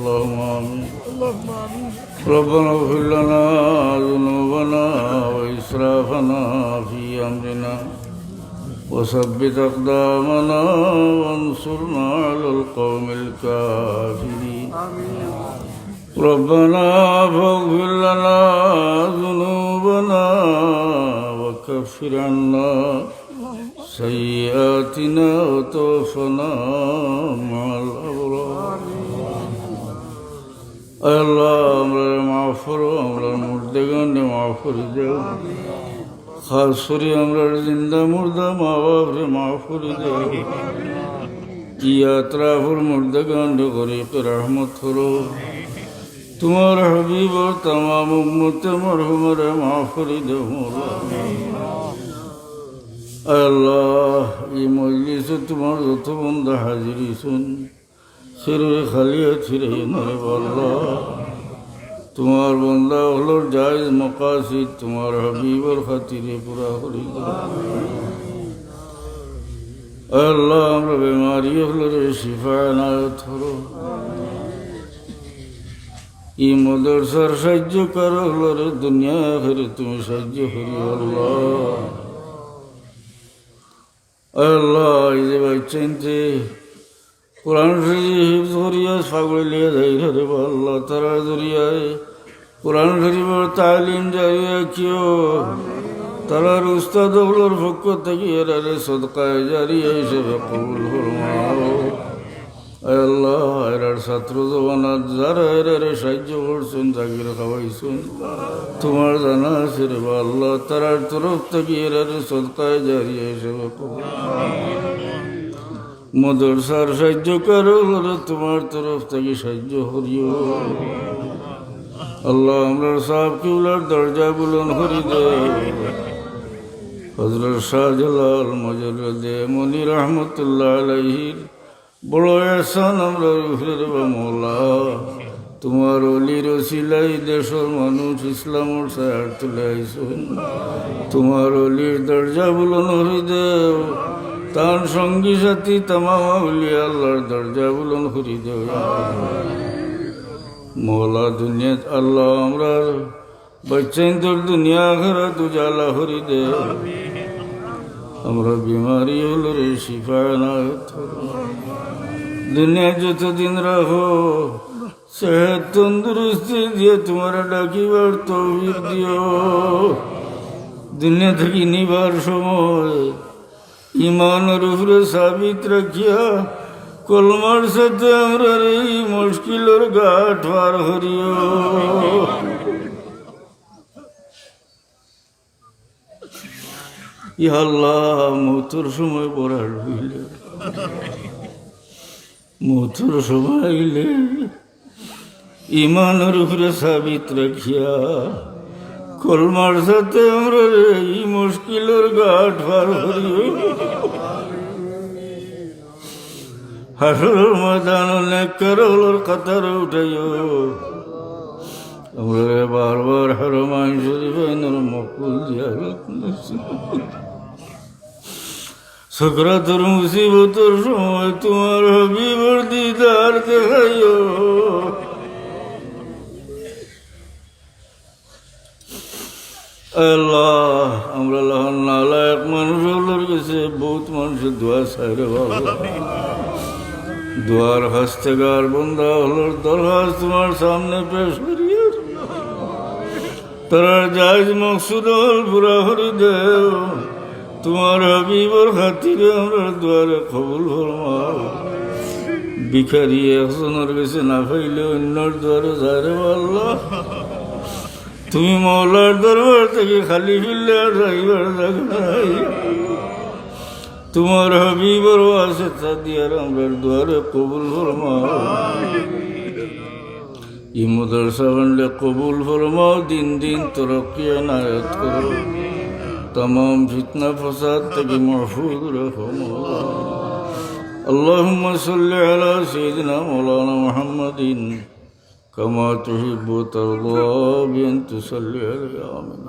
اللهم آمين. ربنا اغفر لنا ذنوبنا وإسرافنا في أمرنا وثبت أقدامنا وانصرنا على القوم الكافرين. ربنا فاغفر لنا ذنوبنا وكفر عنا سيئاتنا وتوفنا مع الأبرار. আল্লাহ আমরা মাফ করো, আমরা মুর্দাগান মাফ করে দাও। খাস করে আমরা জিন্দা মুর্দা মা বাপরে মাফ করে দাও। ইয়াত্রাফুর মুর্দাগান করে রহমত করো। তোমার হাবিব और तमाम उम्मत मरहुमरे माफ করে দাও। আল্লাহ এই মজলিসে তোমার যত বন্ধা হাজিরি শুন সিরে খালিয়া ছিড়ে নরে আল্লাহ তোমার বন্ধা হলো জায়েজ মকাসিদ তোমার হাবিবর খাতিরে পুরা করে দাও। আল্লাহ আমরা বেমারি হলো রে শিফা এনায়েত করো। এই মদরসার সাহায্য করো হলো রে দুনিয়া আখিরাতে তুমি সাহায্য করি আল্লাহ। আল্লাহ এই যে বাচ্চাইনতে কোরআন শরীফ হিফজ করিয়া ছাগলিয়া যাই রে আল্লাহ তারা জরিয়ায় কোরআন শরীফের তালিম জারি রাখিও। তারার উস্তাদগুলোর পক্ষ থেকে এরা সদকায়ে জারিয়া হিসেবে কবুল ফরমাও। আল্লাহ এরার ছাত্র জবানাত যারা এরারে সাহায্য করছেন জাগির খাওয়াইছেন তোমার জানা আছে রে আল্লাহ তারার তরফ থেকে এরারে সদকায়ে জারিয়া হিসেবে কবুল। মদরসার সাহায্য করো হলে তোমার তরফ থেকে সাহায্য করিও। আল্লাহ আমরা সাহেব কিবলার দরজা বুলন্দ করে দে। হযরত শাহজালাল মজরুদে মনি রহমতুল্লাহ আলাইহির বড় এহসান আমরা উপরে মওলা তোমার অলির ওসিলাই দেশের মানুষ ইসলামের ছায়ার তুলে আইসুন। তোমার অলির দরজা বুলন্দ করে দেও। তার সঙ্গী সাথী তামাম আউলিয়া আল্লাহর দরজা বুলন্দ করে দেও মওলা। দুনিয়াত আল্লাহ আমরা বাচ্চাইন তোর দুনিয়া আখিরাত উজালা করে দেও। আমরা বিমারি হলো রে শিফা এনায়েত করো। দুনিয়া যতদিন রাখো সেহত তন্দুরুস্তি দিয়ে তোমার ডাকিবার তৌফিক দিও। দুনিয়া থেকে নিবার সময় ইমানের উপরে সাবিত রাখিয়া কলমার সাথে আমরা এই মুশকিলের ঘাট পার করিও। ইয়া আল্লাহ মৌতের সময় পড়ার হইলে মৌতের সময় আইলে ইমানের উপরে সাবিত রাখিয়া কলমার সাথে আমরা এই মুশকিলের ঘাট পার করিও। হাসরের ময়দান অনেক করোর কাতার উঠাইও। আমরা বারবার হরমাইন শরীফের মকবুল জিয়ারত সকরাতের মুসিবতের সময় তোমার হাবিবের দিদার দেখাইও। আল্লাহ আমরা নালায়ক মানুষগুলোর কাছে বহুত মানুষের দোয়া চাইরে ভালো দোয়ার হস্তেগার বন্ধা হলোর দরখাস্ত তোমার সামনে পেশ করিয়ে তারা জায়েজ মকসুদ হল পুরা করে দেও। তোমার হাবিবর খাতিরে আমরা দোয়ারে কবুল ফরমাও। ভিখারি একজনের কাছে না পাইলে অন্যর দোয়ারে যারে আল্লাহ তুমি মওলার দরবার থেকে খালি ফিরলে আর যাইবার জায়গা নাই। তোমার হাবিবর ওয়াসিতা দিয়ে আমরা দোয়ারে কবুল ফরমাও। এই মাদ্রাসা বানলে কবুল ফরমাও। দিন দিন তরক্কি এনায়েত করো। तमाम फितना फसाद तक महफूज रखो मौला। अल्लाहुम्मा सल्लि अला सय्यिदिना मौलाना मुहम्मदिन कमा तुहिब्बु तर्दा बिअन तुसल्ली अलैहि आमीन।